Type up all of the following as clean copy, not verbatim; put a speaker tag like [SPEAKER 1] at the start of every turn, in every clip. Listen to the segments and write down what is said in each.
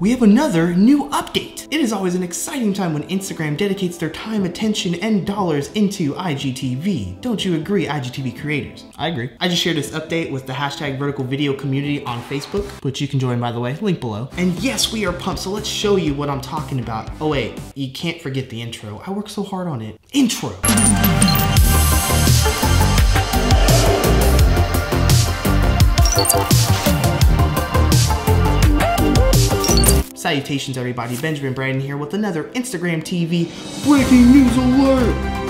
[SPEAKER 1] we have another new update. It is always an exciting time when Instagram dedicates their time, attention, and dollars into IGTV. Don't you agree, IGTV creators? I agree. I just shared this update with the hashtag vertical video community on Facebook, which you can join, by the way, link below. And yes, we are pumped, so let's show you what I'm talking about. Oh wait, you can't forget the intro. I worked so hard on it. Intro. Salutations everybody, Benjamin Brandon here with another Instagram TV breaking news alert!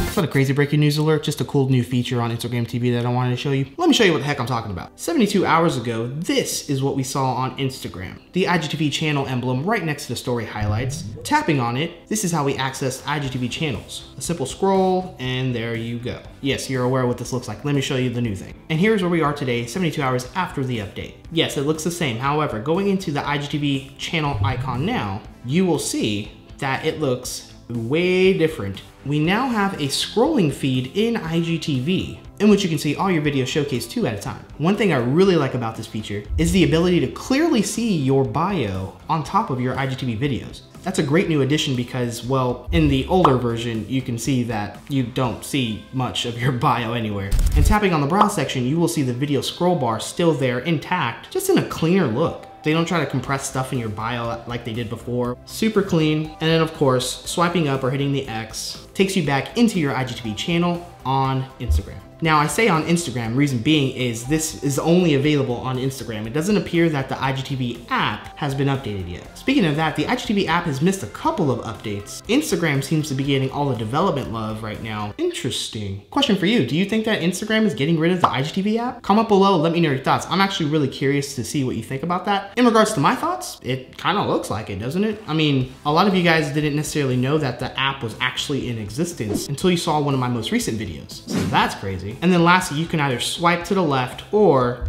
[SPEAKER 1] It's not a crazy breaking news alert, just a cool new feature on Instagram TV that I wanted to show you. Let me show you what the heck I'm talking about. 72 hours ago, this is what we saw on Instagram. The IGTV channel emblem right next to the story highlights. Tapping on it, this is how we access IGTV channels. A simple scroll, and there you go. Yes, you're aware what this looks like. Let me show you the new thing. And here's where we are today, 72 hours after the update. Yes, it looks the same. However, going into the IGTV channel icon now, you will see that it looks way different. We now have a scrolling feed in IGTV in which you can see all your videos showcased 2 at a time. One thing I really like about this feature is the ability to clearly see your bio on top of your IGTV videos. That's a great new addition because, well, in the older version, you can see that you don't see much of your bio anywhere. And tapping on the browse section, you will see the video scroll bar still there intact, just in a cleaner look. They don't try to compress stuff in your bio like they did before. Super clean. And then of course, swiping up or hitting the X takes you back into your IGTV channel on Instagram. Now I say on Instagram, reason being is this is only available on Instagram. It doesn't appear that the IGTV app has been updated yet. Speaking of that, the IGTV app has missed a couple of updates. Instagram seems to be getting all the development love right now. Interesting. Question for you, do you think that Instagram is getting rid of the IGTV app? Comment below, let me know your thoughts. I'm actually really curious to see what you think about that. In regards to my thoughts, it kind of looks like it, doesn't it? I mean, a lot of you guys didn't necessarily know that the app was actually in existence until you saw one of my most recent videos. So that's crazy. And then lastly, you can either swipe to the left or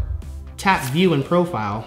[SPEAKER 1] tap view in profile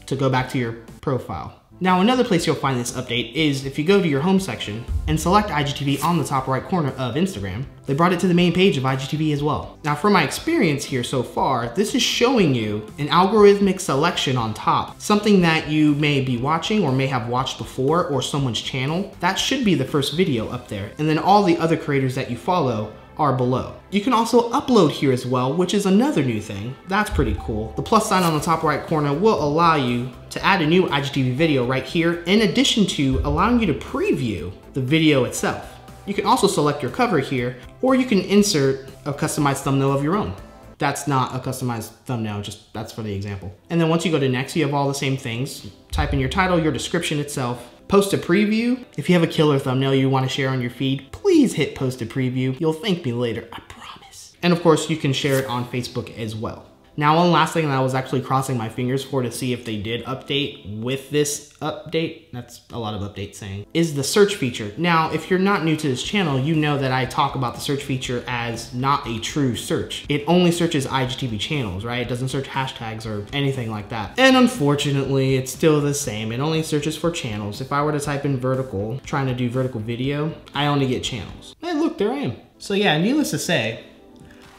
[SPEAKER 1] to go back to your profile. Now, another place you'll find this update is if you go to your home section and select IGTV on the top right corner of Instagram, they brought it to the main page of IGTV as well. Now, from my experience here so far, this is showing you an algorithmic selection on top, something that you may be watching or may have watched before or someone's channel. That should be the first video up there. And then all the other creators that you follow are below. You can also upload here as well, which is another new thing. That's pretty cool. The plus sign on the top right corner will allow you to add a new IGTV video right here, in addition to allowing you to preview the video itself. You can also select your cover here, or you can insert a customized thumbnail of your own. That's not a customized thumbnail, just that's for the example. And then once you go to next, you have all the same things. Type in your title, your description itself, post a preview. If you have a killer thumbnail you want to share on your feed, please hit post a preview. You'll thank me later, I promise. And of course, you can share it on Facebook as well. Now, one last thing that I was actually crossing my fingers for to see if they did update with this update, that's a lot of updates saying, is the search feature. Now, if you're not new to this channel, you know that I talk about the search feature as not a true search. It only searches IGTV channels, right? It doesn't search hashtags or anything like that. And unfortunately, it's still the same. It only searches for channels. If I were to type in vertical, trying to do vertical video, I only get channels. And look, there I am. So yeah, needless to say,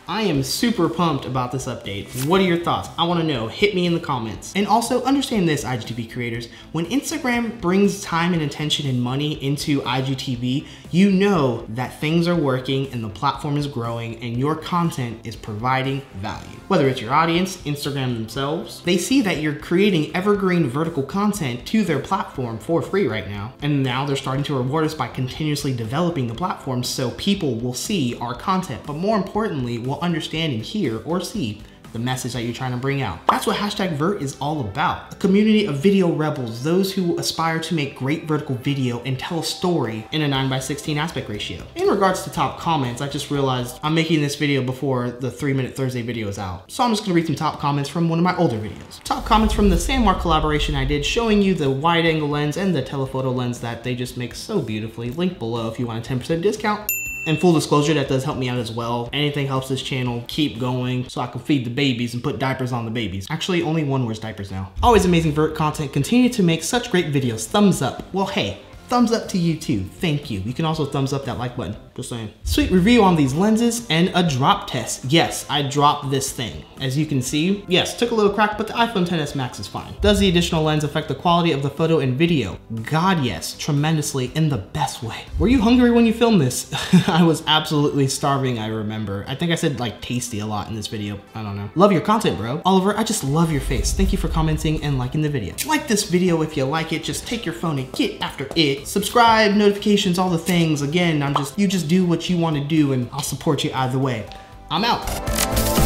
[SPEAKER 1] I am super pumped about this update. What are your thoughts? I wanna know, hit me in the comments. And also understand this, IGTV creators, when Instagram brings time and attention and money into IGTV, you know that things are working and the platform is growing and your content is providing value. Whether it's your audience, Instagram themselves, they see that you're creating evergreen vertical content to their platform for free right now. And now they're starting to reward us by continuously developing the platform so people will see our content, but more importantly, will understand and hear or see the message that you're trying to bring out. That's what hashtag Vert is all about. A community of video rebels, those who aspire to make great vertical video and tell a story in a 9:16 aspect ratio. In regards to top comments, I just realized I'm making this video before the 3-Minute Thursday video is out. So I'm just gonna read some top comments from one of my older videos. Top comments from the Sandmarc collaboration I did showing you the wide angle lens and the telephoto lens that they just make so beautifully. Link below if you want a 10% discount. And full disclosure, that does help me out as well. Anything helps this channel keep going so I can feed the babies and put diapers on the babies. Actually, only one wears diapers now. Always amazing Vert content. Continue to make such great videos. Thumbs up. Well, hey, thumbs up to you too. Thank you. You can also thumbs up that like button. Just saying. Sweet review on these lenses and a drop test. Yes, I dropped this thing. As you can see, yes, took a little crack, but the iPhone XS Max is fine. Does the additional lens affect the quality of the photo and video? God, yes, tremendously, in the best way. Were you hungry when you filmed this? I was absolutely starving, I remember. I think I said like tasty a lot in this video. I don't know. Love your content, bro. Oliver, I just love your face. Thank you for commenting and liking the video. Like this video if you like it. Just take your phone and get after it. Subscribe, notifications, all the things. Again, you just do what you want to do and I'll support you either way. I'm out.